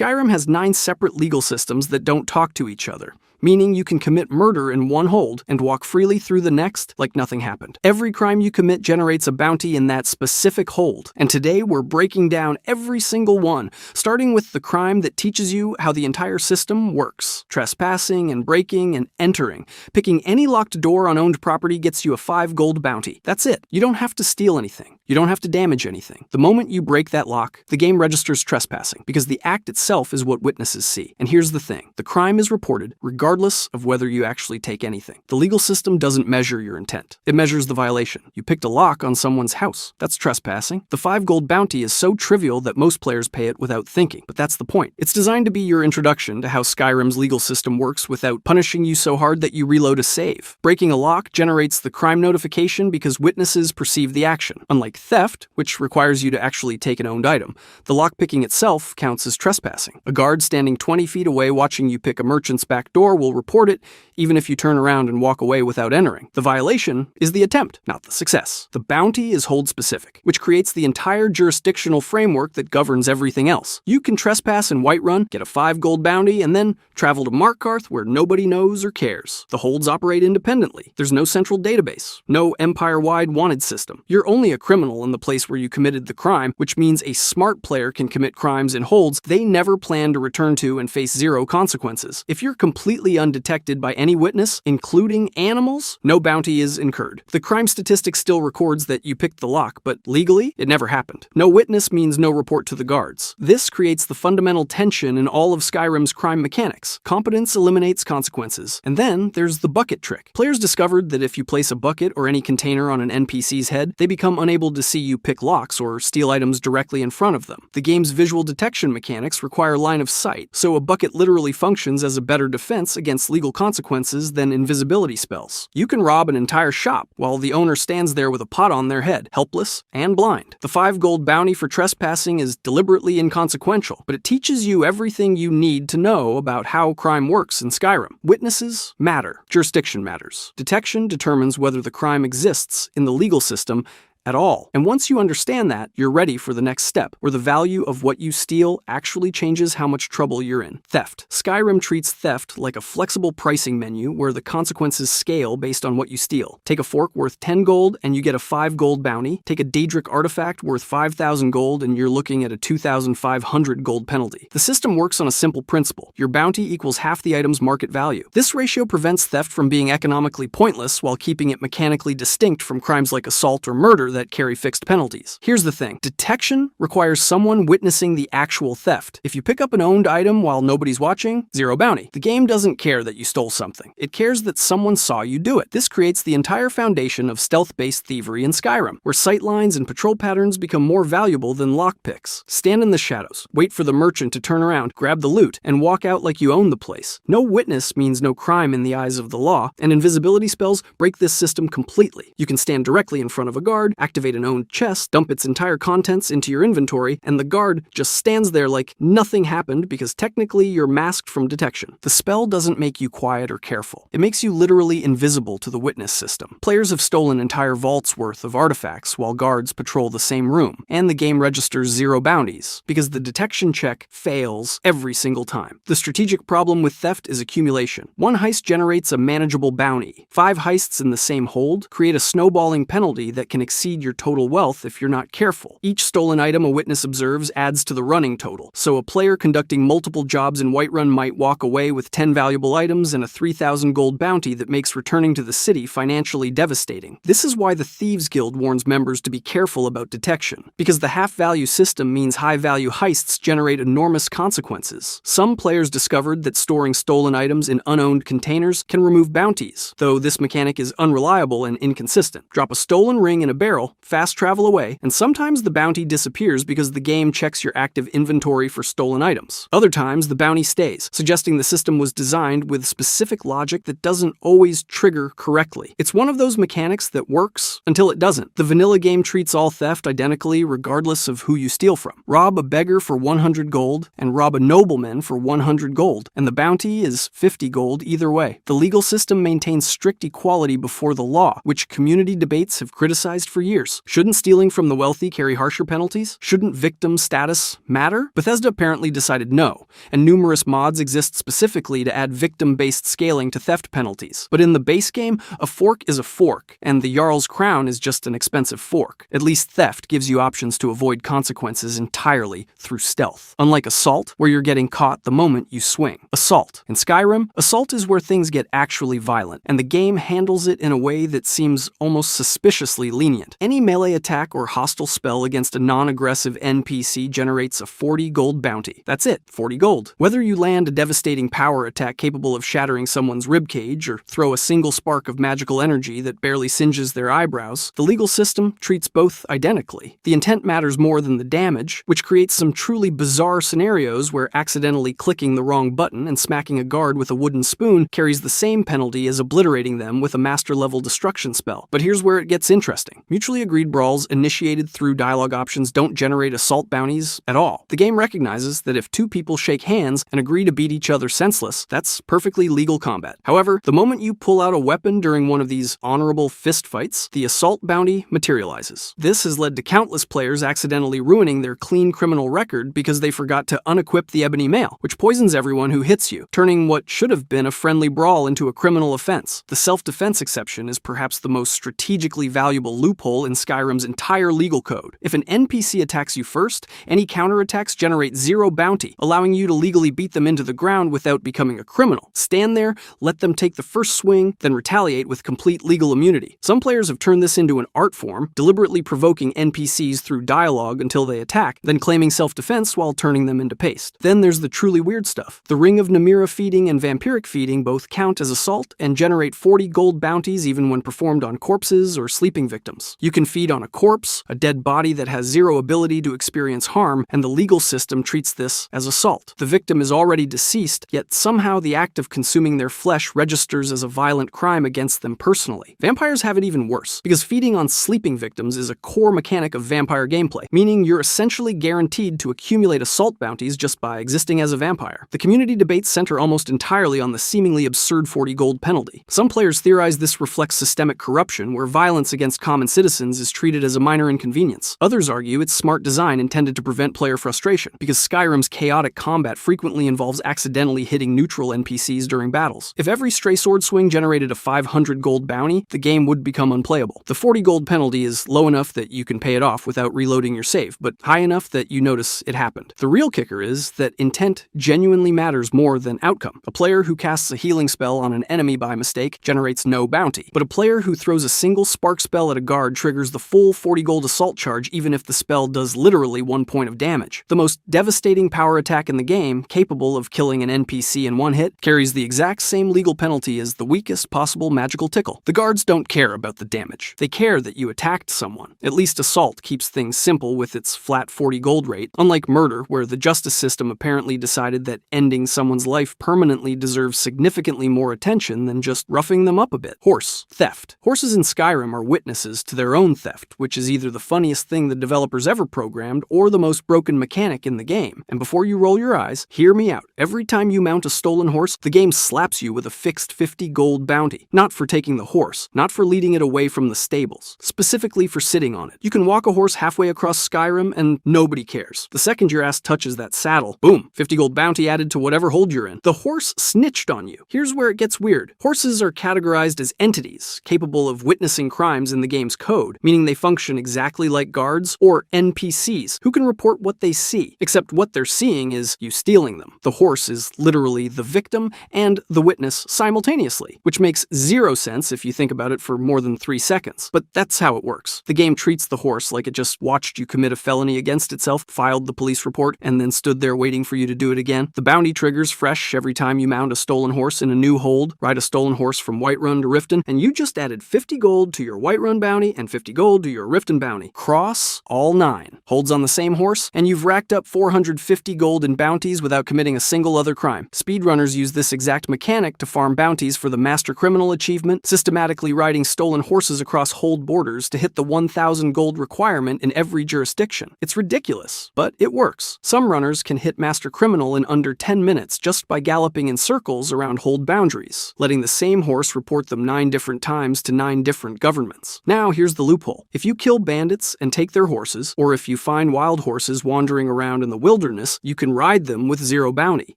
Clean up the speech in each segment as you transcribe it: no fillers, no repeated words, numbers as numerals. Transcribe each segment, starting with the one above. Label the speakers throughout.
Speaker 1: Skyrim has 9 separate legal systems that don't talk to each other, meaning you can commit murder in one hold and walk freely through the next like nothing happened. Every crime you commit generates a bounty in that specific hold, and today we're breaking down every single one, starting with the crime that teaches you how the entire system works. Trespassing and breaking and entering. Picking any locked door on owned property gets you a 5 gold bounty. That's it. You don't have to steal anything. You don't have to damage anything. The moment you break that lock, the game registers trespassing, because the act itself is what witnesses see. And here's the thing. The crime is reported regardless of whether you actually take anything. The legal system doesn't measure your intent. It measures the violation. You picked a lock on someone's house. That's trespassing. The 5 gold bounty is so trivial that most players pay it without thinking, but that's the point. It's designed to be your introduction to how Skyrim's legal system works without punishing you so hard that you reload a save. Breaking a lock generates the crime notification because witnesses perceive the action. Unlike theft, which requires you to actually take an owned item, the lockpicking itself counts as trespassing. A guard standing 20 feet away watching you pick a merchant's back door will report it, even if you turn around and walk away without entering. The violation is the attempt, not the success. The bounty is hold-specific, which creates the entire jurisdictional framework that governs everything else. You can trespass in Whiterun, get a 5 gold bounty, and then travel to Markarth where nobody knows or cares. The holds operate independently. There's no central database, no empire-wide wanted system. You're only a criminal in the place where you committed the crime, which means a smart player can commit crimes in holds they never plan to return to and face 0 consequences. If you're completely undetected by any witness, including animals, no bounty is incurred. The crime statistic still records that you picked the lock, but legally, it never happened. No witness means no report to the guards. This creates the fundamental tension in all of Skyrim's crime mechanics. Competence eliminates consequences. And then there's the bucket trick. Players discovered that if you place a bucket or any container on an NPC's head, they become unable to see you pick locks or steal items directly in front of them. The game's visual detection mechanics require line of sight, so a bucket literally functions as a better defense against legal consequences than invisibility spells. You can rob an entire shop while the owner stands there with a pot on their head, helpless and blind. The 5 gold bounty for trespassing is deliberately inconsequential, but it teaches you everything you need to know about how crime works in Skyrim. Witnesses matter. Jurisdiction matters. Detection determines whether the crime exists in the legal system at all. And once you understand that, you're ready for the next step, where the value of what you steal actually changes how much trouble you're in. Theft. Skyrim treats theft like a flexible pricing menu where the consequences scale based on what you steal. Take a fork worth 10 gold and you get a 5 gold bounty. Take a Daedric artifact worth 5,000 gold and you're looking at a 2,500 gold penalty. The system works on a simple principle. Your bounty equals half the item's market value. This ratio prevents theft from being economically pointless while keeping it mechanically distinct from crimes like assault or murder that carry fixed penalties. Here's the thing. Detection requires someone witnessing the actual theft. If you pick up an owned item while nobody's watching, 0 bounty. The game doesn't care that you stole something. It cares that someone saw you do it. This creates the entire foundation of stealth-based thievery in Skyrim, where sightlines and patrol patterns become more valuable than lockpicks. Stand in the shadows, wait for the merchant to turn around, grab the loot, and walk out like you own the place. No witness means no crime in the eyes of the law, and invisibility spells break this system completely. You can stand directly in front of a guard, activate an owned chest, dump its entire contents into your inventory, and the guard just stands there like nothing happened because technically you're masked from detection. The spell doesn't make you quiet or careful. It makes you literally invisible to the witness system. Players have stolen entire vaults worth of artifacts while guards patrol the same room, and the game registers 0 bounties because the detection check fails every single time. The strategic problem with theft is accumulation. One heist generates a manageable bounty. 5 heists in the same hold create a snowballing penalty that can exceed your total wealth if you're not careful. Each stolen item a witness observes adds to the running total, so a player conducting multiple jobs in Whiterun might walk away with 10 valuable items and a 3,000 gold bounty that makes returning to the city financially devastating. This is why the Thieves Guild warns members to be careful about detection, because the half-value system means high-value heists generate enormous consequences. Some players discovered that storing stolen items in unowned containers can remove bounties, though this mechanic is unreliable and inconsistent. Drop a stolen ring in a barrel, fast travel away, and sometimes the bounty disappears because the game checks your active inventory for stolen items. Other times, the bounty stays, suggesting the system was designed with specific logic that doesn't always trigger correctly. It's one of those mechanics that works until it doesn't. The vanilla game treats all theft identically regardless of who you steal from. Rob a beggar for 100 gold, and rob a nobleman for 100 gold, and the bounty is 50 gold either way. The legal system maintains strict equality before the law, which community debates have criticized for years. years. Shouldn't stealing from the wealthy carry harsher penalties? Shouldn't victim status matter? Bethesda apparently decided no, and numerous mods exist specifically to add victim-based scaling to theft penalties. But in the base game, a fork is a fork, and the Jarl's crown is just an expensive fork. At least theft gives you options to avoid consequences entirely through stealth. Unlike assault, where you're getting caught the moment you swing. Assault. In Skyrim, assault is where things get actually violent, and the game handles it in a way that seems almost suspiciously lenient. Any melee attack or hostile spell against a non-aggressive NPC generates a 40 gold bounty. That's it, 40 gold. Whether you land a devastating power attack capable of shattering someone's ribcage or throw a single spark of magical energy that barely singes their eyebrows, the legal system treats both identically. The intent matters more than the damage, which creates some truly bizarre scenarios where accidentally clicking the wrong button and smacking a guard with a wooden spoon carries the same penalty as obliterating them with a master-level destruction spell. But here's where it gets interesting. Mutually agreed brawls initiated through dialogue options don't generate assault bounties at all. The game recognizes that if two people shake hands and agree to beat each other senseless, that's perfectly legal combat. However, the moment you pull out a weapon during one of these honorable fistfights, the assault bounty materializes. This has led to countless players accidentally ruining their clean criminal record because they forgot to unequip the ebony mail, which poisons everyone who hits you, turning what should have been a friendly brawl into a criminal offense. The self-defense exception is perhaps the most strategically valuable loophole in Skyrim's entire legal code. If an NPC attacks you first, any counterattacks generate 0 bounty, allowing you to legally beat them into the ground without becoming a criminal. Stand there, let them take the first swing, then retaliate with complete legal immunity. Some players have turned this into an art form, deliberately provoking NPCs through dialogue until they attack, then claiming self-defense while turning them into paste. Then there's the truly weird stuff. The Ring of Namira feeding and vampiric feeding both count as assault and generate 40 gold bounties even when performed on corpses or sleeping victims. You can feed on a corpse, a dead body that has 0 ability to experience harm, and the legal system treats this as assault. The victim is already deceased, yet somehow the act of consuming their flesh registers as a violent crime against them personally. Vampires have it even worse, because feeding on sleeping victims is a core mechanic of vampire gameplay, meaning you're essentially guaranteed to accumulate assault bounties just by existing as a vampire. The community debates center almost entirely on the seemingly absurd 40 gold penalty. Some players theorize this reflects systemic corruption, where violence against common citizens is treated as a minor inconvenience. Others argue it's smart design intended to prevent player frustration, because Skyrim's chaotic combat frequently involves accidentally hitting neutral NPCs during battles. If every stray sword swing generated a 500 gold bounty, the game would become unplayable. The 40 gold penalty is low enough that you can pay it off without reloading your save, but high enough that you notice it happened. The real kicker is that intent genuinely matters more than outcome. A player who casts a healing spell on an enemy by mistake generates no bounty, but a player who throws a single spark spell at a guard triggers the full 40 gold assault charge even if the spell does literally 1 point of damage. The most devastating power attack in the game, capable of killing an NPC in one hit, carries the exact same legal penalty as the weakest possible magical tickle. The guards don't care about the damage. They care that you attacked someone. At least assault keeps things simple with its flat 40 gold rate, unlike murder, where the justice system apparently decided that ending someone's life permanently deserves significantly more attention than just roughing them up a bit. Horse theft. Horses in Skyrim are witnesses to their own theft, which is either the funniest thing the developers ever programmed or the most broken mechanic in the game. And before you roll your eyes, hear me out. Every time you mount a stolen horse, the game slaps you with a fixed 50 gold bounty. Not for taking the horse, not for leading it away from the stables, specifically for sitting on it. You can walk a horse halfway across Skyrim and nobody cares. The second your ass touches that saddle, boom, 50 gold bounty added to whatever hold you're in. The horse snitched on you. Here's where it gets weird. Horses are categorized as entities, capable of witnessing crimes in the game's code, meaning they function exactly like guards or NPCs, who can report what they see, except what they're seeing is you stealing them. The horse is literally the victim and the witness simultaneously, which makes 0 sense if you think about it for more than 3 seconds. But that's how it works. The game treats the horse like it just watched you commit a felony against itself, filed the police report, and then stood there waiting for you to do it again. The bounty triggers fresh every time you mount a stolen horse in a new hold, ride a stolen horse from Whiterun to Riften, and you just added 50 gold to your Whiterun bounty and 50 gold to your Riften bounty. Cross all 9 holds on the same horse, and you've racked up 450 gold in bounties without committing a single other crime. Speedrunners use this exact mechanic to farm bounties for the Master Criminal achievement, systematically riding stolen horses across hold borders to hit the 1,000 gold requirement in every jurisdiction. It's ridiculous, but it works. Some runners can hit Master Criminal in under 10 minutes just by galloping in circles around hold boundaries, letting the same horse report them 9 different times to 9 different governments. Now here's the the loophole. If you kill bandits and take their horses, or if you find wild horses wandering around in the wilderness, you can ride them with zero bounty.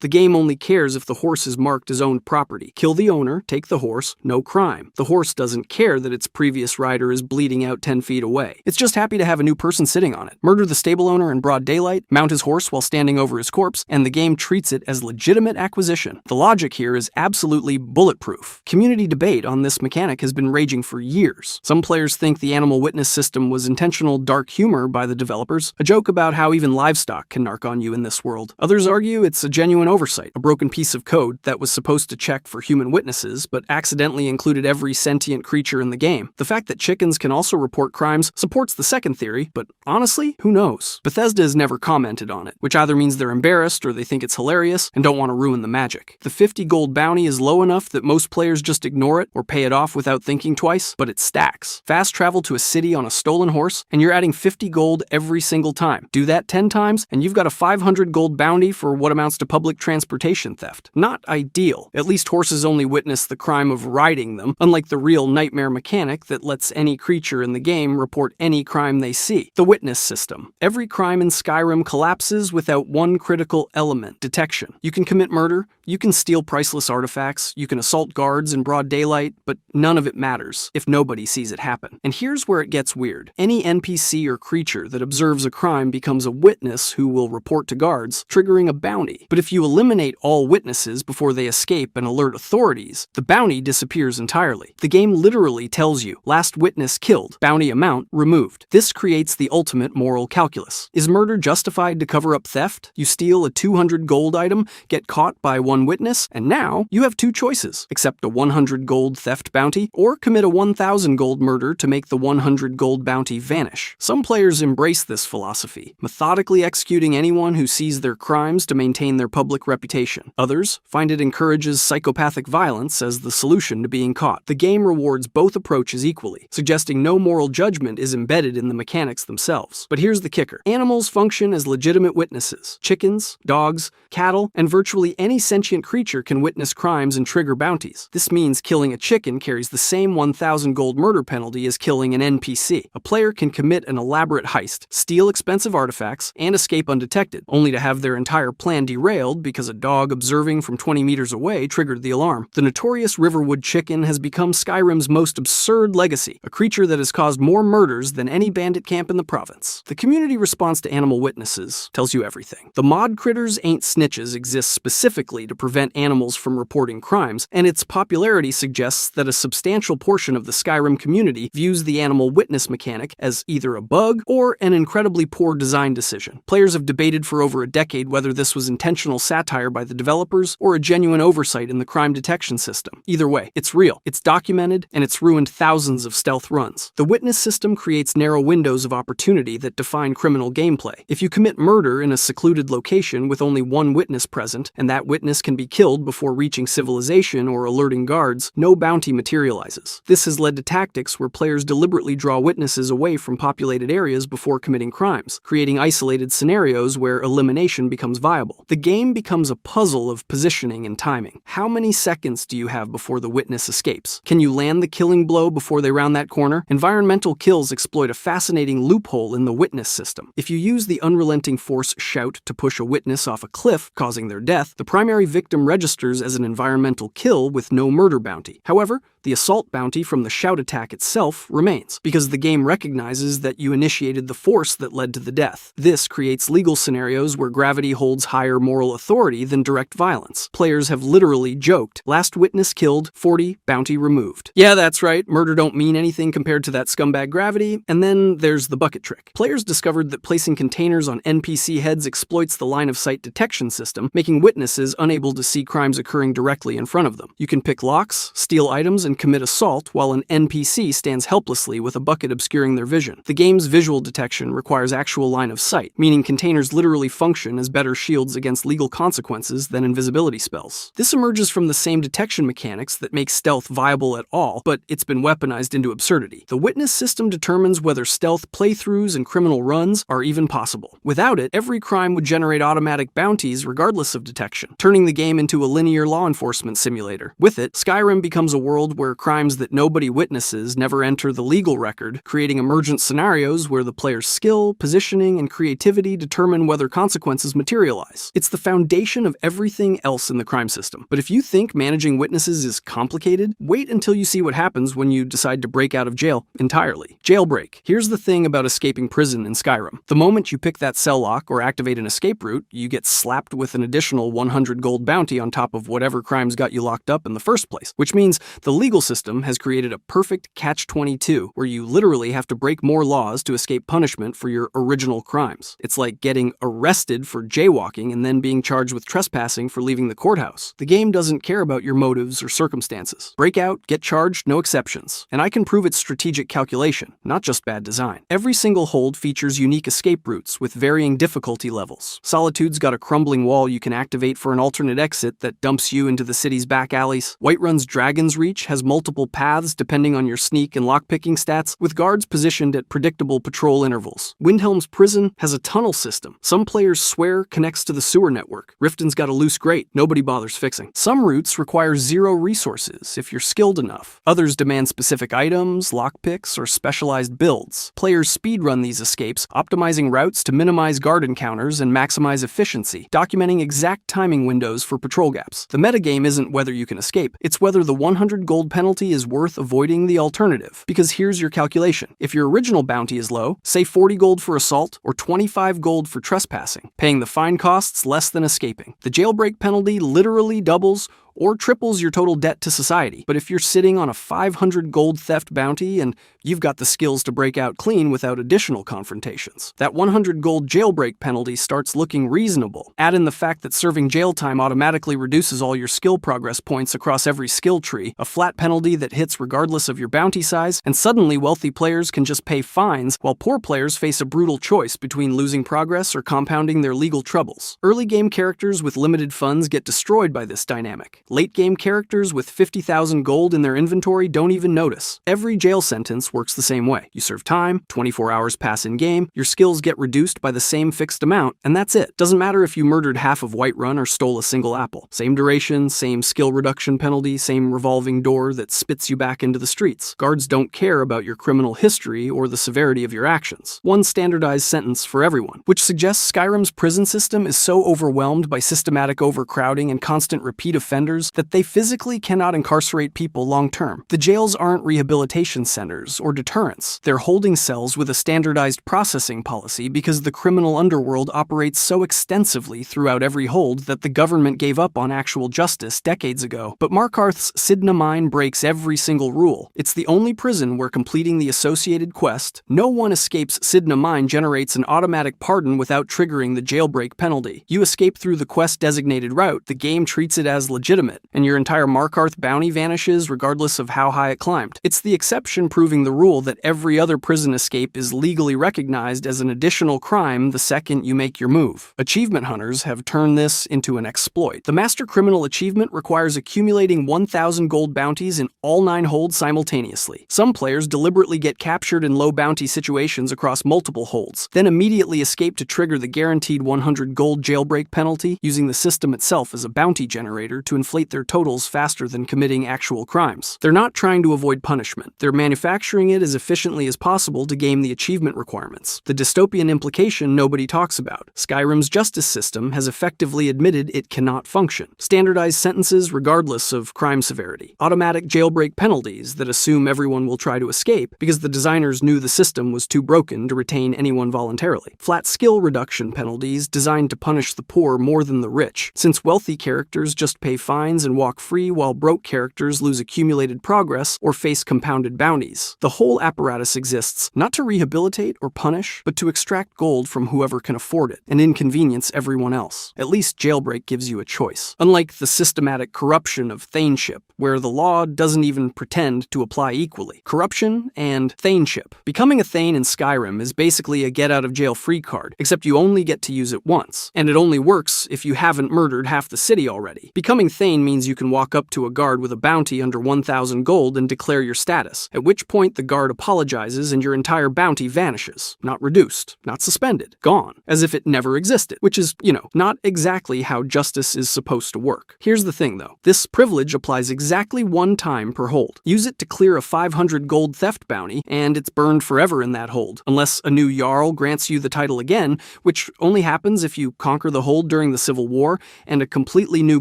Speaker 1: The game only cares if the horse is marked as owned property. Kill the owner, take the horse, no crime. The horse doesn't care that its previous rider is bleeding out 10 feet away. It's just happy to have a new person sitting on it. Murder the stable owner in broad daylight, mount his horse while standing over his corpse, and the game treats it as legitimate acquisition. The logic here is absolutely bulletproof. Community debate on this mechanic has been raging for years. Some players think the animal witness system was intentional dark humor by the developers, a joke about how even livestock can narc on you in this world. Others argue it's a genuine oversight, a broken piece of code that was supposed to check for human witnesses, but accidentally included every sentient creature in the game. The fact that chickens can also report crimes supports the second theory, but honestly, who knows? Bethesda has never commented on it, which either means they're embarrassed or they think it's hilarious and don't want to ruin the magic. The 50 gold bounty is low enough that most players just ignore it or pay it off without thinking twice, but it stacks. Fast travel to a city on a stolen horse, and you're adding 50 gold every single time. Do that 10 times, and you've got a 500 gold bounty for what amounts to public transportation theft. Not ideal. At least horses only witness the crime of riding them, unlike the real nightmare mechanic that lets any creature in the game report any crime they see. The witness system. Every crime in Skyrim collapses without one critical element: detection. You can commit murder, you can steal priceless artifacts, you can assault guards in broad daylight, but none of it matters if nobody sees it happen. And here's where it gets weird. Any NPC or creature that observes a crime becomes a witness who will report to guards, triggering a bounty. But if you eliminate all witnesses before they escape and alert authorities, the bounty disappears entirely. The game literally tells you, last witness killed, bounty amount removed. This creates the ultimate moral calculus. Is murder justified to cover up theft? You steal a 200 gold item, get caught by one witness, and now you have two choices: accept a 100 gold theft bounty, or commit a 1,000 gold murder to make the 100 gold bounty vanish. Some players embrace this philosophy, methodically executing anyone who sees their crimes to maintain their public reputation. Others find it encourages psychopathic violence as the solution to being caught. The game rewards both approaches equally, suggesting no moral judgment is embedded in the mechanics themselves. But here's the kicker. Animals function as legitimate witnesses. Chickens, dogs, cattle, and virtually any sentient creature can witness crimes and trigger bounties. This means killing a chicken carries the same 1,000 gold murder penalty as killing an NPC. A player can commit an elaborate heist, steal expensive artifacts, and escape undetected, only to have their entire plan derailed because a dog observing from 20 meters away triggered the alarm. The notorious Riverwood chicken has become Skyrim's most absurd legacy, a creature that has caused more murders than any bandit camp in the province. The community response to animal witnesses tells you everything. The mod critters ain't snitches exists specifically to prevent animals from reporting crimes, and its popularity suggests that a substantial portion of the Skyrim community views the animal witness mechanic as either a bug or an incredibly poor design decision. Players have debated for over a decade whether this was intentional satire by the developers or a genuine oversight in the crime detection system. Either way, it's real, it's documented, and it's ruined thousands of stealth runs. The witness system creates narrow windows of opportunity that define criminal gameplay. If you commit murder in a secluded location with only one witness present, and that witness can be killed before reaching civilization or alerting guards, no bounty materializes. This has led to tactics where players deliberately draw witnesses away from populated areas before committing crimes, creating isolated scenarios where elimination becomes viable. The game becomes a puzzle of positioning and timing. How many seconds do you have before the witness escapes? Can you land the killing blow before they round that corner? Environmental kills exploit a fascinating loophole in the witness system. If you use the unrelenting force shout to push a witness off a cliff, causing their death, the primary victim registers as an environmental kill with no murder bounty. However, the assault bounty from the shout attack itself remains, because the game recognizes that you initiated the force that led to the death. This creates legal scenarios where gravity holds higher moral authority than direct violence. Players have literally joked, last witness killed, 40, bounty removed. Yeah, that's right, murder don't mean anything compared to that scumbag gravity. And then there's the bucket trick. Players discovered that placing containers on NPC heads exploits the line of sight detection system, making witnesses unable to see crimes occurring directly in front of them. You can pick locks, steal items, and commit assault while an NPC stands helplessly with a bucket obscuring their vision. The game's visual detection requires actual line of sight, meaning containers literally function as better shields against legal consequences than invisibility spells. This emerges from the same detection mechanics that make stealth viable at all, but it's been weaponized into absurdity. The witness system determines whether stealth playthroughs and criminal runs are even possible. Without it, every crime would generate automatic bounties regardless of detection, turning the game into a linear law enforcement simulator. With it, Skyrim becomes a world where crimes that nobody witnesses never enter the legal record, creating emergent scenarios where the player's skill, positioning, and creativity determine whether consequences materialize. It's the foundation of everything else in the crime system. But if you think managing witnesses is complicated, wait until you see what happens when you decide to break out of jail entirely. Jailbreak. Here's the thing about escaping prison in Skyrim. The moment you pick that cell lock or activate an escape route, you get slapped with an additional 100 gold bounty on top of whatever crimes got you locked up in the first place, which means the legal system has created a perfect catch-22 where you literally have to break more laws to escape punishment for your original crimes. It's like getting arrested for jaywalking and then being charged with trespassing for leaving the courthouse. The game doesn't care about your motives or circumstances. Break out, get charged, no exceptions. And I can prove it's strategic calculation, not just bad design. Every single hold features unique escape routes with varying difficulty levels. Solitude's got a crumbling wall you can activate for an alternate exit that dumps you into the city's back alleys. Whiterun's Dragon's Reach has multiple paths depending on your sneak and lockpicking stats, with guards positioned at predictable patrol intervals. Windhelm's Prison has a tunnel system. Some players swear connects to the sewer network. Riften's got a loose grate nobody bothers fixing. Some routes require 0 resources if you're skilled enough. Others demand specific items, lockpicks, or specialized builds. Players speedrun these escapes, optimizing routes to minimize guard encounters and maximize efficiency, documenting exact timing windows for patrol gaps. The metagame isn't whether you can escape, it's whether the 100 gold penalty is worth avoiding the alternative. Because here's your calculation. If your original bounty is low, say 40 gold for assault or 25 gold for trespassing, paying the fine costs less than escaping. The jailbreak penalty literally doubles or triples your total debt to society. But if you're sitting on a 500 gold theft bounty and you've got the skills to break out clean without additional confrontations, that 100 gold jailbreak penalty starts looking reasonable. Add in the fact that serving jail time automatically reduces all your skill progress points across every skill tree, a flat penalty that hits regardless of your bounty size, and suddenly wealthy players can just pay fines while poor players face a brutal choice between losing progress or compounding their legal troubles. Early game characters with limited funds get destroyed by this dynamic. Late-game characters with 50,000 gold in their inventory don't even notice. Every jail sentence works the same way. You serve time, 24 hours pass in-game, your skills get reduced by the same fixed amount, and that's it. Doesn't matter if you murdered half of Whiterun or stole a single apple. Same duration, same skill reduction penalty, same revolving door that spits you back into the streets. Guards don't care about your criminal history or the severity of your actions. One standardized sentence for everyone, which suggests Skyrim's prison system is so overwhelmed by systematic overcrowding and constant repeat offenders that they physically cannot incarcerate people long-term. The jails aren't rehabilitation centers or deterrents. They're holding cells with a standardized processing policy because the criminal underworld operates so extensively throughout every hold that the government gave up on actual justice decades ago. But Markarth's Sidna Mine breaks every single rule. It's the only prison where completing the associated quest, No One Escapes Sidna Mine generates an automatic pardon without triggering the jailbreak penalty. You escape through the quest-designated route, the game treats it as legitimate, and your entire Markarth bounty vanishes regardless of how high it climbed. It's the exception proving the rule that every other prison escape is legally recognized as an additional crime the second you make your move. Achievement hunters have turned this into an exploit. The Master Criminal achievement requires accumulating 1,000 gold bounties in all 9 holds simultaneously. Some players deliberately get captured in low bounty situations across multiple holds, then immediately escape to trigger the guaranteed 100 gold jailbreak penalty, using the system itself as a bounty generator to inflate their totals faster than committing actual crimes. They're not trying to avoid punishment. They're manufacturing it as efficiently as possible to game the achievement requirements. The dystopian implication nobody talks about. Skyrim's justice system has effectively admitted it cannot function. Standardized sentences regardless of crime severity. Automatic jailbreak penalties that assume everyone will try to escape because the designers knew the system was too broken to retain anyone voluntarily. Flat skill reduction penalties designed to punish the poor more than the rich, since wealthy characters just pay fines and walk free while broke characters lose accumulated progress or face compounded bounties. The whole apparatus exists not to rehabilitate or punish, but to extract gold from whoever can afford it and inconvenience everyone else. At least Jailbreak gives you a choice. Unlike the systematic corruption of thaneship, where the law doesn't even pretend to apply equally. Corruption and thaneship. Becoming a thane in Skyrim is basically a get-out-of-jail-free card, except you only get to use it once, and it only works if you haven't murdered half the city already. Becoming thane Thane means you can walk up to a guard with a bounty under 1,000 gold and declare your status, at which point the guard apologizes and your entire bounty vanishes. Not reduced, not suspended, gone, as if it never existed, which is, not exactly how justice is supposed to work. Here's the thing though, this privilege applies exactly one time per hold. Use it to clear a 500 gold theft bounty, and it's burned forever in that hold, unless a new Jarl grants you the title again, which only happens if you conquer the hold during the Civil War and a completely new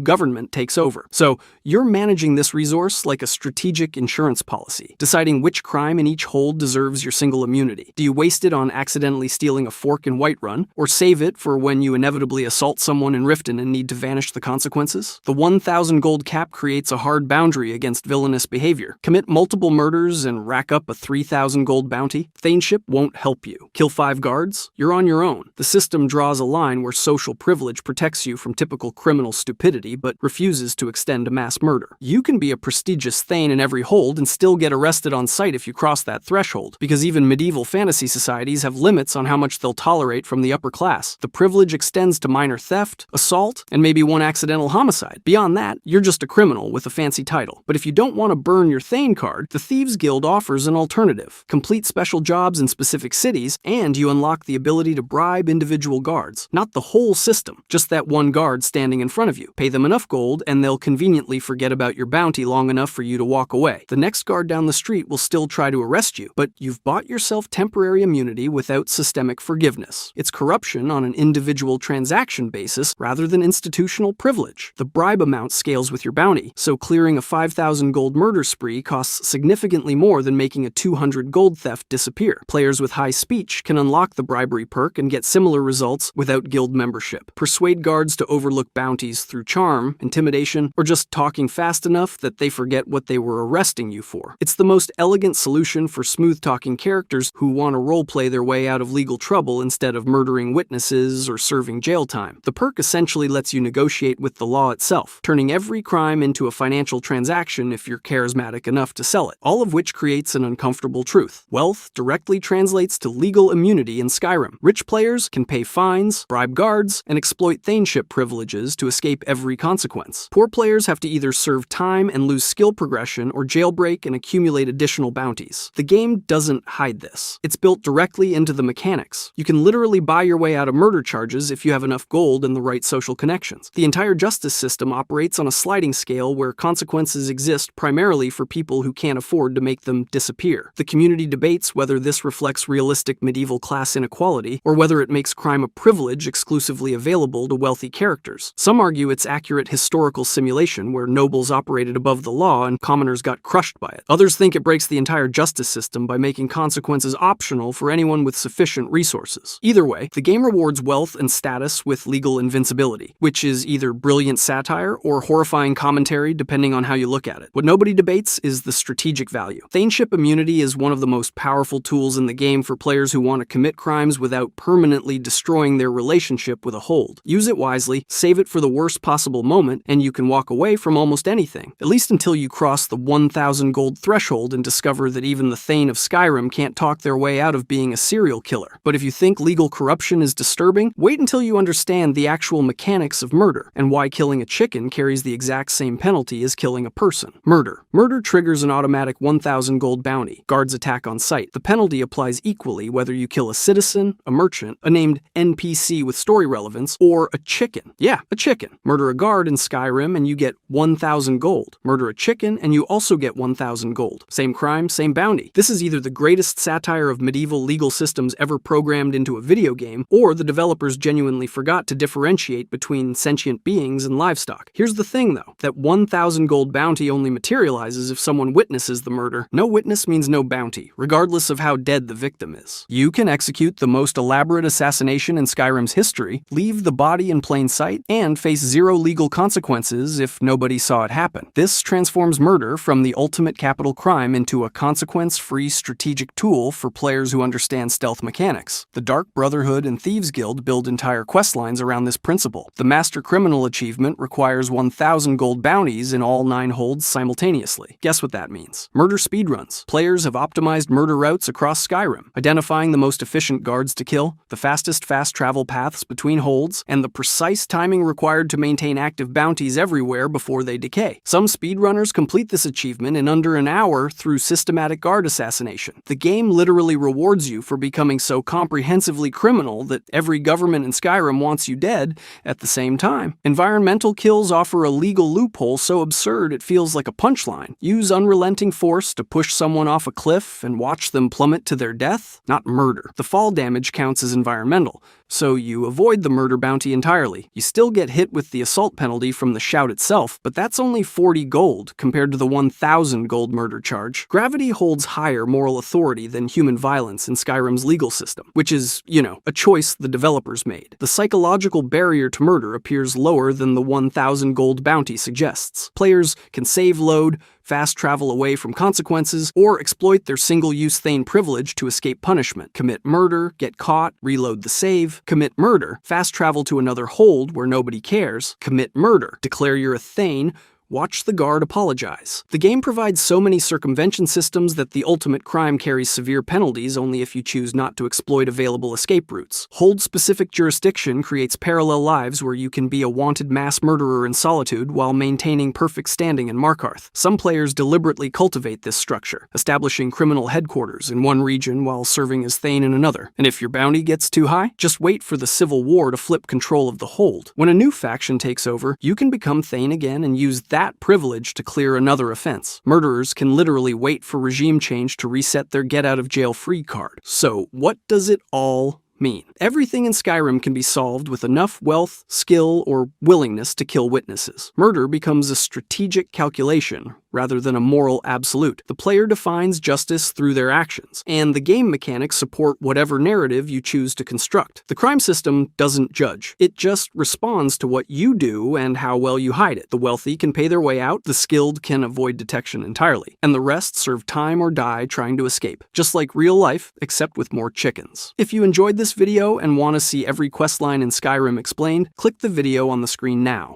Speaker 1: government takes over. So you're managing this resource like a strategic insurance policy, deciding which crime in each hold deserves your single immunity. Do you waste it on accidentally stealing a fork in Whiterun, or save it for when you inevitably assault someone in Riften and need to vanish the consequences? The 1,000 gold cap creates a hard boundary against villainous behavior. Commit multiple murders and rack up a 3,000 gold bounty? Thaneship won't help you. Kill 5 guards? You're on your own. The system draws a line where social privilege protects you from typical criminal stupidity but refuses to extend to mass murder. You can be a prestigious Thane in every hold and still get arrested on sight if you cross that threshold, because even medieval fantasy societies have limits on how much they'll tolerate from the upper class. The privilege extends to minor theft, assault, and maybe one accidental homicide. Beyond that, you're just a criminal with a fancy title. But if you don't want to burn your Thane card, the Thieves Guild offers an alternative. Complete special jobs in specific cities, and you unlock the ability to bribe individual guards. Not the whole system, just that one guard standing in front of you. Pay them enough gold, and they'll conveniently forget about your bounty long enough for you to walk away. The next guard down the street will still try to arrest you, but you've bought yourself temporary immunity without systemic forgiveness. It's corruption on an individual transaction basis rather than institutional privilege. The bribe amount scales with your bounty, so clearing a 5,000 gold murder spree costs significantly more than making a 200 gold theft disappear. Players with high speech can unlock the bribery perk and get similar results without guild membership. Persuade guards to overlook bounties through charm, intimidation, or just talking fast enough that they forget what they were arresting you for. It's the most elegant solution for smooth-talking characters who want to roleplay their way out of legal trouble instead of murdering witnesses or serving jail time. The perk essentially lets you negotiate with the law itself, turning every crime into a financial transaction if you're charismatic enough to sell it, all of which creates an uncomfortable truth. Wealth directly translates to legal immunity in Skyrim. Rich players can pay fines, bribe guards, and exploit thaneship privileges to escape every consequence. Poor players have to either serve time and lose skill progression or jailbreak and accumulate additional bounties. The game doesn't hide this. It's built directly into the mechanics. You can literally buy your way out of murder charges if you have enough gold and the right social connections. The entire justice system operates on a sliding scale where consequences exist primarily for people who can't afford to make them disappear. The community debates whether this reflects realistic medieval class inequality or whether it makes crime a privilege exclusively available to wealthy characters. Some argue it's accurate historical simulation where nobles operated above the law and commoners got crushed by it. Others think it breaks the entire justice system by making consequences optional for anyone with sufficient resources. Either way, the game rewards wealth and status with legal invincibility, which is either brilliant satire or horrifying commentary depending on how you look at it. What nobody debates is the strategic value. Thaneship immunity is one of the most powerful tools in the game for players who want to commit crimes without permanently destroying their relationship with a hold. Use it wisely, save it for the worst possible moment, and you can walk away from almost anything, at least until you cross the 1,000 gold threshold and discover that even the Thane of Skyrim can't talk their way out of being a serial killer. But if you think legal corruption is disturbing, wait until you understand the actual mechanics of murder and why killing a chicken carries the exact same penalty as killing a person. Murder. Murder triggers an automatic 1,000 gold bounty. Guards attack on sight. The penalty applies equally whether you kill a citizen, a merchant, a named NPC with story relevance, or a chicken. Yeah, a chicken. Murder a guard in Skyrim and you get 1,000 gold. Murder a chicken and you also get 1,000 gold. Same crime, same bounty. This is either the greatest satire of medieval legal systems ever programmed into a video game, or the developers genuinely forgot to differentiate between sentient beings and livestock. Here's the thing though, that 1,000 gold bounty only materializes if someone witnesses the murder. No witness means no bounty, regardless of how dead the victim is. You can execute the most elaborate assassination in Skyrim's history, leave the body in plain sight, and face zero legal consequences if nobody saw it happen. This transforms murder from the ultimate capital crime into a consequence-free strategic tool for players who understand stealth mechanics. The Dark Brotherhood and Thieves Guild build entire questlines around this principle. The Master Criminal achievement requires 1,000 gold bounties in all 9 holds simultaneously. Guess what that means? Murder speedruns. Players have optimized murder routes across Skyrim, identifying the most efficient guards to kill, the fastest fast travel paths between holds, and the precise timing required to maintain active bounties everywhere before they decay. Some speedrunners complete this achievement in under an hour through systematic guard assassination. The game literally rewards you for becoming so comprehensively criminal that every government in Skyrim wants you dead at the same time. Environmental kills offer a legal loophole so absurd it feels like a punchline. Use unrelenting force to push someone off a cliff and watch them plummet to their death, not murder. The fall damage counts as environmental, so you avoid the murder bounty entirely. You still get hit with the assault penalty from the shout itself, but that's only 40 gold compared to the 1,000 gold murder charge. Gravity holds higher moral authority than human violence in Skyrim's legal system, which is, a choice the developers made. The psychological barrier to murder appears lower than the 1,000 gold bounty suggests. Players can save load, fast travel away from consequences, or exploit their single-use Thane privilege to escape punishment. Commit murder, get caught, reload the save. Commit murder, fast travel to another hold where nobody cares. Commit murder, declare you're a Thane, watch the guard apologize. The game provides so many circumvention systems that the ultimate crime carries severe penalties only if you choose not to exploit available escape routes. Hold-specific jurisdiction creates parallel lives where you can be a wanted mass murderer in solitude while maintaining perfect standing in Markarth. Some players deliberately cultivate this structure, establishing criminal headquarters in one region while serving as Thane in another. And if your bounty gets too high, just wait for the civil war to flip control of the hold. When a new faction takes over, you can become Thane again and use that privilege to clear another offense. Murderers can literally wait for regime change to reset their get-out-of-jail-free card. So, what does it all mean? Everything in Skyrim can be solved with enough wealth, skill, or willingness to kill witnesses. Murder becomes a strategic calculation rather than a moral absolute. The player defines justice through their actions, and the game mechanics support whatever narrative you choose to construct. The crime system doesn't judge. It just responds to what you do and how well you hide it. The wealthy can pay their way out, the skilled can avoid detection entirely, and the rest serve time or die trying to escape. Just like real life, except with more chickens. If you enjoyed this video and want to see every questline in Skyrim Explained, click the video on the screen now.